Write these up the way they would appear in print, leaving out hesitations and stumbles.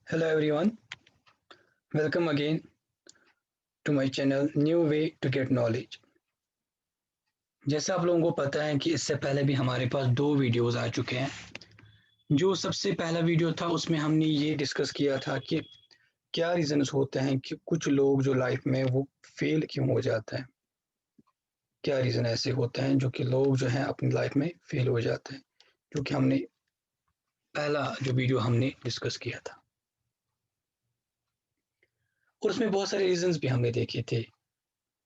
Hello everyone, welcome again to my channel New Way to Get Knowledge। जैसा आप लोगों को पता है कि इससे पहले भी हमारे पास दो वीडियोस आ चुके हैं। जो सबसे पहला वीडियो था उसमें हमने ये डिस्कस किया था कि क्या रीजंस होते हैं कि कुछ लोग जो लाइफ में वो फेल क्यों हो जाते हैं। क्या रीजन ऐसे होते हैं जो कि लोग जो हैं अपनी लाइफ में फेल हो जाते हैं, जो कि हमने पहला जो वीडियो हमने डिस्कस किया था और उसमें बहुत सारे रीजंस भी हमने देखे थे।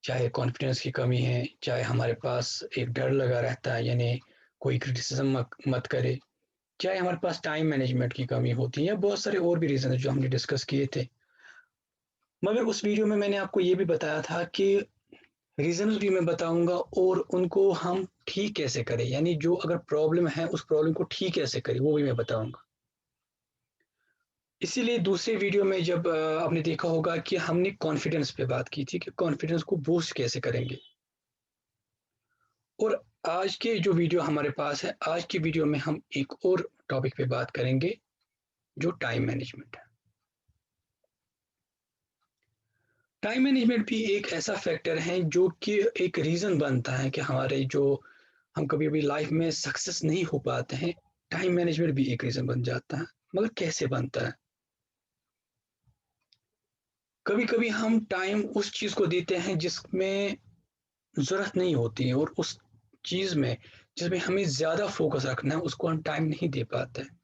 चाहे कॉन्फिडेंस की कमी है, चाहे हमारे पास एक डर लगा रहता है यानी कोई क्रिटिसिज्म मत करे, चाहे हमारे पास टाइम मैनेजमेंट की कमी होती है या बहुत सारे और भी रीजन है जो हमने डिस्कस किए थे। मगर उस वीडियो में मैंने आपको ये भी बताया था कि रीजंस भी मैं बताऊंगा और उनको हम ठीक कैसे करें, यानी जो अगर प्रॉब्लम है उस प्रॉब्लम को ठीक कैसे करें वो भी मैं बताऊंगा। इसीलिए दूसरे वीडियो में जब आपने देखा होगा कि हमने कॉन्फिडेंस पे बात की थी कि कॉन्फिडेंस को बूस्ट कैसे करेंगे। और आज के जो वीडियो हमारे पास है, आज की वीडियो में हम एक और टॉपिक पे बात करेंगे जो टाइम मैनेजमेंट है। टाइम मैनेजमेंट भी एक ऐसा फैक्टर है जो कि एक रीजन बनता है कि हमारे जो हम कभी कभी लाइफ में सक्सेस नहीं हो पाते हैं। टाइम मैनेजमेंट भी एक रीजन बन जाता है। मगर कैसे बनता है? कभी कभी हम टाइम उस चीज को देते हैं जिसमें जरूरत नहीं होती है, और उस चीज में जिसमें हमें ज्यादा फोकस रखना है उसको हम टाइम नहीं दे पाते हैं।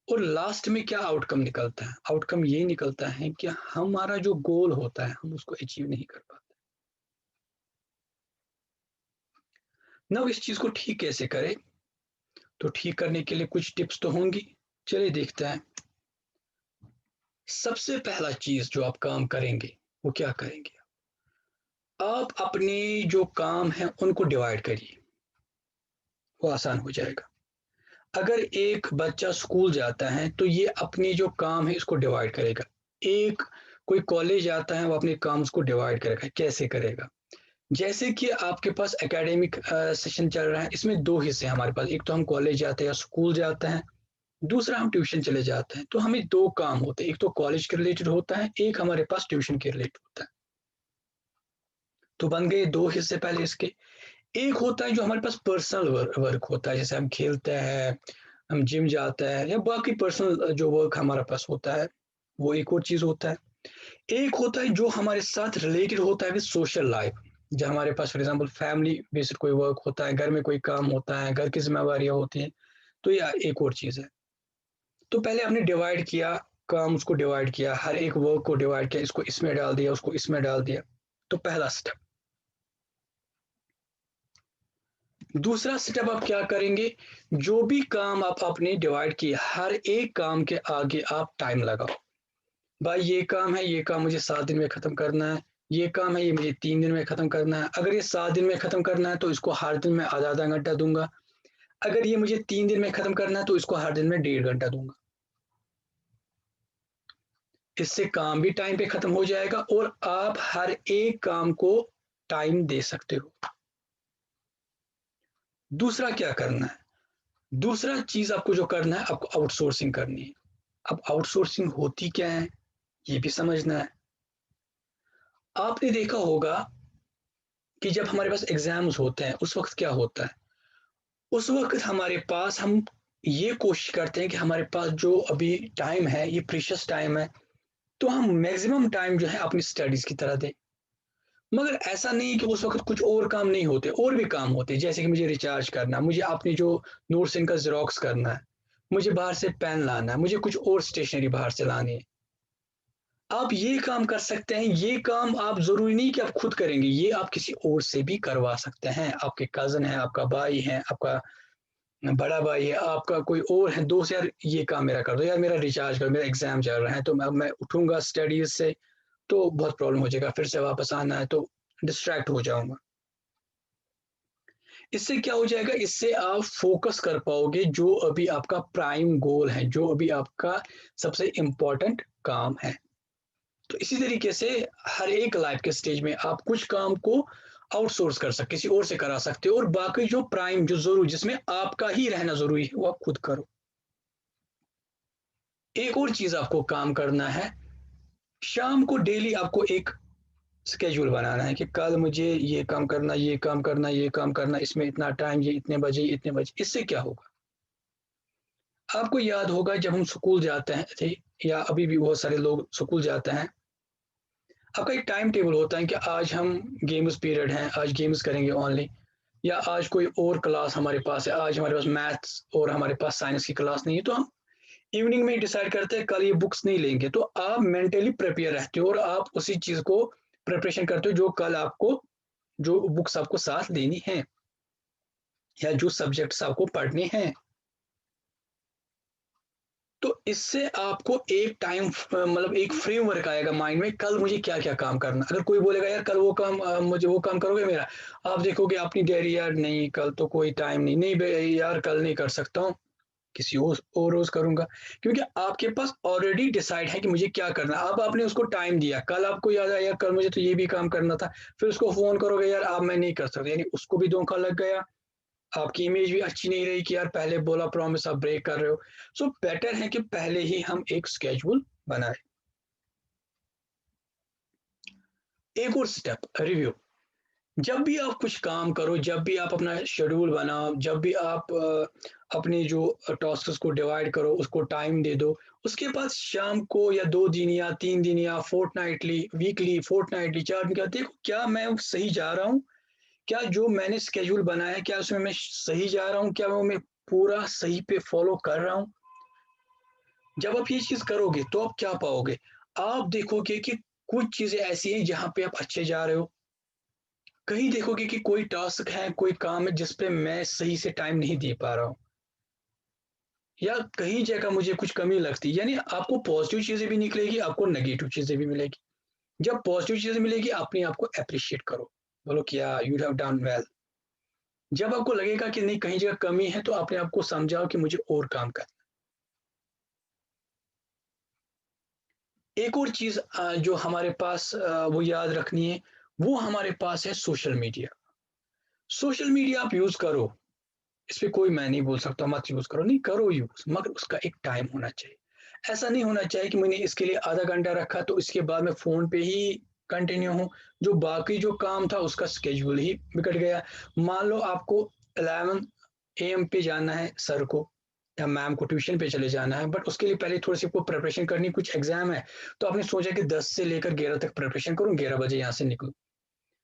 और लास्ट में क्या आउटकम निकलता है? आउटकम ये निकलता है कि हमारा जो गोल होता है हम उसको अचीव नहीं कर पाते। ना इस चीज को ठीक कैसे करें? तो ठीक करने के लिए कुछ टिप्स तो होंगी। चलिए देखते हैं। सबसे पहला चीज जो आप काम करेंगे वो क्या करेंगे? आप अपने जो काम है उनको डिवाइड करिए, वो आसान हो जाएगा। अगर एक बच्चा स्कूल जाता है तो ये अपने जो काम है इसको डिवाइड करेगा। एक कोई कॉलेज आता है वो अपने काम उसको डिवाइड करेगा। कैसे करेगा? जैसे कि आपके पास एकेडमिक सेशन चल रहा है, इसमें दो हिस्से हैं हमारे पास। एक तो हम कॉलेज जाते हैं या स्कूल जाते हैं, दूसरा हम ट्यूशन चले जाते हैं। तो हमें दो काम होते हैं, एक तो कॉलेज के रिलेटेड होता है, एक हमारे पास ट्यूशन के रिलेटेड होता है। तो बन गए दो हिस्से पहले इसके। एक होता है जो हमारे पास पर्सनल वर्क होता है, जैसे हम खेलते हैं, हम जिम जाते हैं या बाकी पर्सनल जो वर्क हमारे पास होता है, वो एक और चीज होता है। एक होता है जो हमारे साथ रिलेटेड होता है विद सोशल लाइफ। जब हमारे पास फॉर एग्जांपल फैमिली बेस्ड कोई वर्क होता है, घर में कोई काम होता है, घर की जिम्मेवारियां होती हैं, तो यह एक और चीज है। तो पहले हमने डिवाइड किया, काम उसको डिवाइड किया, हर एक वर्क को डिवाइड किया, इसको इसमें डाल दिया, उसको इसमें डाल दिया। तो पहला स्टेप। दूसरा स्टेप आप क्या करेंगे? जो भी काम आप आपने डिवाइड किया, हर एक काम के आगे आप टाइम लगाओ। भाई ये काम है, ये काम मुझे 7 दिन में खत्म करना है। ये काम है, ये मुझे 3 दिन में खत्म करना है। अगर ये 7 दिन में खत्म करना है तो इसको हर दिन में आधा आधा घंटा दूंगा। अगर ये मुझे 3 दिन में खत्म करना है तो इसको हर दिन में 1.5 घंटा दूंगा। इससे काम भी टाइम पे खत्म हो जाएगा और आप हर एक काम को टाइम दे सकते हो। दूसरा क्या करना है? दूसरा चीज आपको जो करना है, आपको आउटसोर्सिंग करनी है। अब आउटसोर्सिंग होती क्या है ये भी समझना है। आपने देखा होगा कि जब हमारे पास एग्जाम्स होते हैं उस वक्त क्या होता है? उस वक्त हमारे पास हम ये कोशिश करते हैं कि हमारे पास जो अभी टाइम है ये प्रीशियस टाइम है, तो हम मैक्सिमम टाइम जो है अपनी स्टडीज की तरह दें। मगर ऐसा नहीं कि उस वक्त कुछ और काम नहीं होते, और भी काम होते, जैसे कि मुझे रिचार्ज करना, मुझे अपनी जो नोट्स इनका जेरोक्स करना है, मुझे बाहर से पेन लाना है, मुझे कुछ और स्टेशनरी बाहर से लानी है। आप ये काम कर सकते हैं। ये काम आप जरूरी नहीं कि आप खुद करेंगे, ये आप किसी और से भी करवा सकते हैं। आपके कजन है, आपका भाई है, आपका बड़ा भाई है, आपका कोई और है दोस्त, यार ये काम मेरा कर दो, यार मेरा रिचार्ज कर, मेरा एग्जाम चल रहा है तो मैं उठूंगा स्टडीज से तो बहुत प्रॉब्लम हो जाएगा, फिर से वापस आना है तो डिस्ट्रैक्ट हो जाऊंगा। इससे क्या हो जाएगा? इससे आप फोकस कर पाओगे जो अभी आपका प्राइम गोल है, जो अभी आपका सबसे इंपॉर्टेंट काम है। तो इसी तरीके से हर एक लाइफ के स्टेज में आप कुछ काम को आउटसोर्स कर सकते, किसी और से करा सकते हो, और बाकी जो प्राइम जो जरूरी जिसमें आपका ही रहना जरूरी है वो आप खुद करो। एक और चीज आपको काम करना है, शाम को डेली आपको एक स्केड्यूल बनाना है कि कल मुझे ये काम करना, ये काम करना, ये काम करना, इसमें इतना टाइम, ये इतने बजे, इतने बजे। इससे क्या होगा, आपको याद होगा जब हम स्कूल जाते हैं थे, या अभी भी बहुत सारे लोग स्कूल जाते हैं, आपका एक टाइम टेबल होता है कि आज हम गेम्स पीरियड हैं, आज गेम्स करेंगे ओनली, या आज कोई और क्लास हमारे पास है, आज हमारे पास मैथ्स और हमारे पास साइंस की क्लास नहीं है, तो हम इवनिंग में डिसाइड करते हैं कल ये बुक्स नहीं लेंगे। तो आप मेंटली प्रिपेयर रहते हो और आप उसी चीज को प्रिपरेशन करते हो जो कल आपको, जो बुक्स आपको साथ लेनी है या जो सब्जेक्ट्स आपको पढ़ने हैं। तो इससे आपको एक टाइम, मतलब एक फ्रेमवर्क आएगा माइंड में, कल मुझे क्या क्या काम करना। अगर कोई बोलेगा यार कल वो काम, मुझे वो काम करोगे मेरा, आप देखोगे अपनी डायरी, यार नहीं कल तो कोई टाइम नहीं, नहीं यार कल नहीं कर सकता हूँ, किसी और रोज करूंगा। क्योंकि आपके पास ऑलरेडी डिसाइड है कि मुझे क्या करना है। अब आपने उसको टाइम दिया, कल आपको याद आया यार कल मुझे तो ये भी काम करना था, फिर उसको फोन करोगे यार अब मैं नहीं कर सकता, यानी उसको भी धोखा लग गया, आपकी इमेज भी अच्छी नहीं रही कि यार पहले बोला प्रॉमिस आप ब्रेक कर रहे हो। सो बेटर है कि पहले ही हम एक स्केड्यूल बनाए। एक और स्टेप, रिव्यू। जब भी आप कुछ काम करो, जब भी आप अपना शेड्यूल बनाओ, जब भी आप अपने जो टास्क को डिवाइड करो, उसको टाइम दे दो, उसके बाद शाम को या 2 दिन या 3 दिन या फोर्टनाइटली, वीकली, फोर्टनाइटली, 4 दिन का देखो क्या मैं सही जा रहा हूँ, क्या जो मैंने स्केड्यूल बनाया है क्या उसमें मैं सही जा रहा हूँ, क्या वो मैं पूरा सही पे फॉलो कर रहा हूँ। जब आप ये चीज करोगे तो आप क्या पाओगे, आप देखोगे कि कुछ चीजें ऐसी हैं जहां पे आप अच्छे जा रहे हो, कहीं देखोगे कि कोई टास्क है, कोई काम है जिस पे मैं सही से टाइम नहीं दे पा रहा हूँ, या कहीं जगह मुझे कुछ कमी लगती है। यानी आपको पॉजिटिव चीजें भी निकलेगी, आपको नेगेटिव चीजें भी मिलेगी। जब पॉजिटिव चीजें मिलेगी अपने आप को अप्रिशिएट करो, बोलो कि यू हैव डन वेल। जब आपको लगेगा कि नहीं कहीं जगह कमी है, तो अपने आप को समझाओ कि मुझे और काम करना। एक और चीज जो हमारे पास वो याद रखनी है, वो हमारे पास है सोशल मीडिया। सोशल मीडिया आप यूज करो, इस पे कोई मैं नहीं बोल सकता मत यूज करो, नहीं करो यूज, मगर उसका एक टाइम होना चाहिए। ऐसा नहीं होना चाहिए कि मैंने इसके लिए आधा घंटा रखा तो इसके बाद मैं फोन पे ही कंटिन्यू हूँ, जो बाकी जो काम था उसका स्केड्यूल ही बिगड़ गया। मान लो आपको 11 AM पे जाना है सर को या मैम को ट्यूशन पे चले जाना है, बट उसके लिए पहले थोड़ी सी आपको प्रिपरेशन करनी, कुछ एग्जाम है, तो आपने सोचा कि 10 से लेकर 11 तक प्रिपरेशन करूँ, 11 बजे यहाँ से निकलूँ।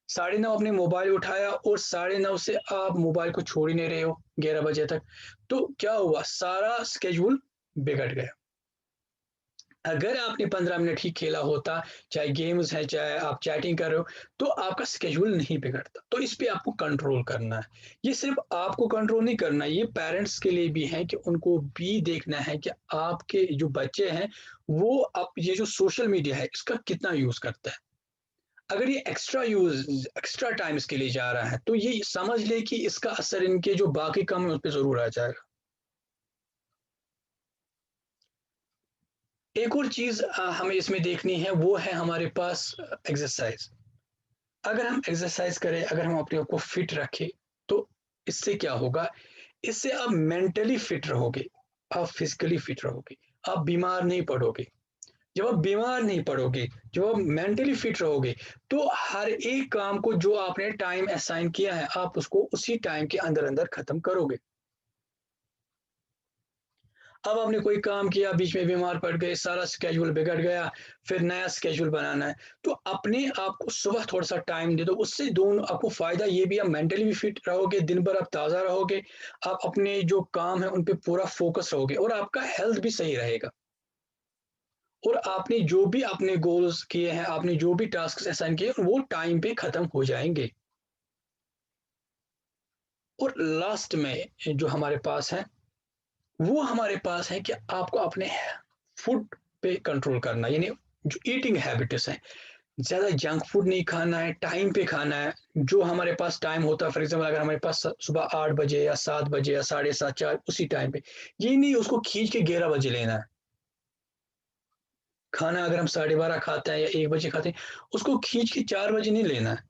9:30 आपने मोबाइल उठाया और 9:30 से आप मोबाइल को छोड़ ही नहीं रहे हो 11 बजे तक, तो क्या हुआ, सारा स्केड्यूल बिगड़ गया। अगर आपने 15 मिनट ही खेला होता, चाहे गेम्स है चाहे आप चैटिंग कर रहे हो, तो आपका स्केड्यूल नहीं बिगड़ता। तो इस पे आपको कंट्रोल करना है। ये सिर्फ आपको कंट्रोल नहीं करना, ये पेरेंट्स के लिए भी है कि उनको भी देखना है कि आपके जो बच्चे हैं वो आप ये जो सोशल मीडिया है इसका कितना यूज करता है। अगर ये एक्स्ट्रा टाइम इसके लिए जा रहा है, तो ये समझ ले कि इसका असर इनके जो बाकी काम है उस पर जरूर आ जाएगा। एक और चीज हमें इसमें देखनी है, वो है हमारे पास एक्सरसाइज। अगर हम एक्सरसाइज करें, अगर हम अपने आप को फिट रखें, तो इससे क्या होगा, इससे आप मेंटली फिट रहोगे, आप फिजिकली फिट रहोगे, आप बीमार नहीं पड़ोगे। जब आप बीमार नहीं पड़ोगे, जब आप मेंटली फिट रहोगे, तो हर एक काम को जो आपने टाइम असाइन किया है आप उसको उसी टाइम के अंदर अंदर खत्म करोगे। अब आपने कोई काम किया, बीच में बीमार पड़ गए, सारा स्केड्यूल बिगड़ गया, फिर नया स्केड्यूल बनाना है, तो अपने आप को सुबह थोड़ा सा टाइम दे दो। उससे दोनों आपको फायदा ये भी, आप मेंटली भी फिट रहोगे, दिन भर आप ताज़ा रहोगे, आप अपने जो काम है उन पे पूरा फोकस रहोगे और आपका हेल्थ भी सही रहेगा। और आपने जो भी अपने गोल्स किए हैं, आपने जो भी टास्क असाइन किए वो टाइम पे खत्म हो जाएंगे। और लास्ट में जो हमारे पास है, वो हमारे पास है कि आपको अपने फूड पे कंट्रोल करना, यानी जो ईटिंग हैबिट्स हैं, ज्यादा जंक फूड नहीं खाना है, टाइम पे खाना है। जो हमारे पास टाइम होता है, फॉर एग्जाम्पल अगर हमारे पास सुबह 8 बजे या 7 बजे या 7:30 4 उसी टाइम पे, ये नहीं उसको खींच के 11 बजे लेना है। खाना अगर हम 12:30 खाते हैं या 1 बजे खाते हैं, उसको खींच के 4 बजे नहीं लेना है।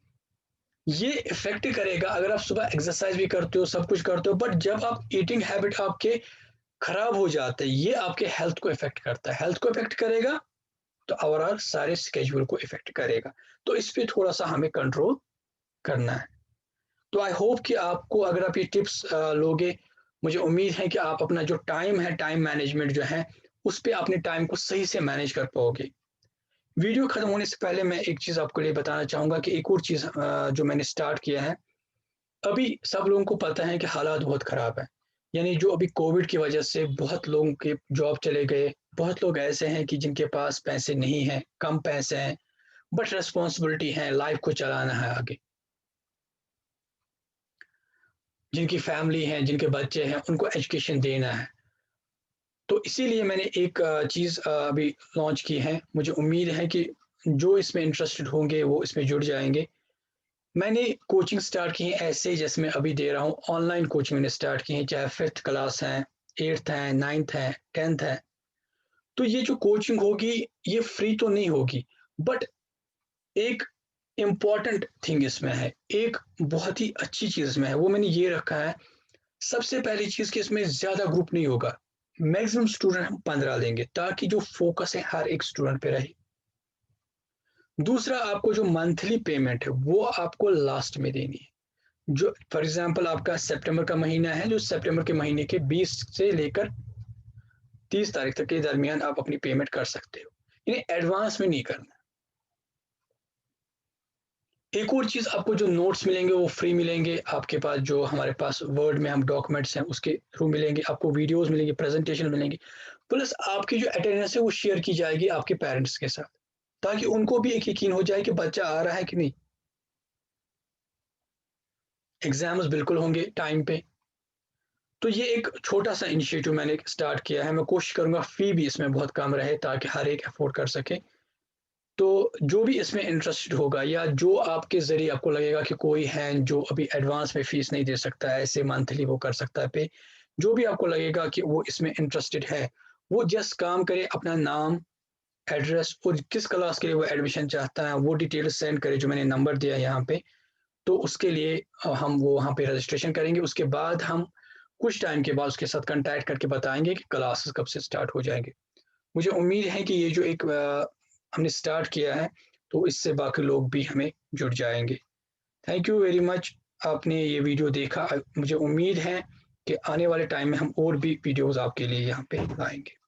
ये इफेक्ट करेगा अगर आप सुबह एक्सरसाइज भी करते हो, सब कुछ करते हो, बट जब आप ईटिंग हैबिट आपके खराब हो जाता है, ये आपके हेल्थ को इफेक्ट करता है। हेल्थ को इफेक्ट करेगा तो ओवरऑल सारे स्केड्यूल को इफेक्ट करेगा। तो इस पे थोड़ा सा हमें कंट्रोल करना है। तो आई होप कि आपको, अगर आप ये टिप्स लोगे, मुझे उम्मीद है कि आप अपना जो टाइम है, टाइम मैनेजमेंट जो है, उस पे अपने टाइम को सही से मैनेज कर पाओगे। वीडियो खत्म होने से पहले मैं एक चीज़ आपको लिए बताना चाहूँगा कि एक और चीज़ जो मैंने स्टार्ट किया है। अभी सब लोगों को पता है कि हालात बहुत ख़राब है। यानी जो अभी कोविड की वजह से बहुत लोगों के जॉब चले गए, बहुत लोग ऐसे हैं कि जिनके पास पैसे नहीं हैं, कम पैसे हैं, बट रिस्पॉन्सिबिलिटी है, लाइफ को चलाना है आगे। जिनकी फैमिली है, जिनके बच्चे हैं, उनको एजुकेशन देना है। तो इसीलिए मैंने एक चीज़ अभी लॉन्च की है। मुझे उम्मीद है कि जो इसमें इंटरेस्टेड होंगे वो इसमें जुड़ जाएँगे। मैंने कोचिंग स्टार्ट की है ऐसे जैसे मैं अभी दे रहा हूँ, ऑनलाइन कोचिंग मैंने स्टार्ट की है, चाहे 5th क्लास है, 8th है, 9th है, 10th है। तो ये जो कोचिंग होगी, ये फ्री तो नहीं होगी, बट एक इम्पॉर्टेंट थिंग इसमें है, एक बहुत ही अच्छी चीज़ इसमें है, वो मैंने ये रखा है। सबसे पहली चीज़ कि इसमें ज़्यादा ग्रुप नहीं होगा। मैक्सिमम स्टूडेंट हम 15 लेंगे ताकि जो फोकस है हर एक स्टूडेंट पे रहे। दूसरा, आपको जो मंथली पेमेंट है वो आपको लास्ट में देनी है। जो फॉर एग्जांपल आपका सितंबर का महीना है, जो सितंबर के महीने के 20 से लेकर 30 तारीख तक के दरमियान आप अपनी पेमेंट कर सकते हो। इन्हें एडवांस में नहीं करना। एक और चीज़, आपको जो नोट्स मिलेंगे वो फ्री मिलेंगे। आपके पास जो हमारे पास वर्ड में हम डॉक्यूमेंट्स हैं उसके थ्रू मिलेंगे, आपको वीडियोस मिलेंगे, प्रेजेंटेशन मिलेंगे, प्लस आपकी जो अटेंडेंस है वो शेयर की जाएगी आपके पेरेंट्स के साथ, ताकि उनको भी एक यकीन हो जाए कि बच्चा आ रहा है कि नहीं। एग्जाम्स बिल्कुल होंगे टाइम पे। तो ये एक छोटा सा इनिशिएटिव मैंने स्टार्ट किया है। मैं कोशिश करूंगा फी भी इसमें बहुत कम रहे ताकि हर एक अफोर्ड कर सके। तो जो भी इसमें इंटरेस्टेड होगा, या जो आपके ज़रिए आपको लगेगा कि कोई है जो अभी एडवांस में फ़ीस नहीं दे सकता है, ऐसे मंथली वो कर सकता है पे, जो भी आपको लगेगा कि वो इसमें इंटरेस्टेड है, वो जस्ट काम करे, अपना नाम, एड्रेस और किस क्लास के लिए वो एडमिशन चाहता है वो डिटेल्स सेंड करे, जो मैंने नंबर दिया है यहाँ पे। तो उसके लिए हम वो वहाँ पे रजिस्ट्रेशन करेंगे। उसके बाद हम कुछ टाइम के बाद उसके साथ कॉन्टैक्ट करके बताएंगे कि क्लासेस कब से स्टार्ट हो जाएंगे। मुझे उम्मीद है कि ये जो एक हमने स्टार्ट किया है, तो इससे बाकी लोग भी हमें जुड़ जाएंगे। थैंक यू वेरी मच, आपने ये वीडियो देखा। मुझे उम्मीद है कि आने वाले टाइम में हम और भी वीडियोस आपके लिए यहाँ पे लाएंगे।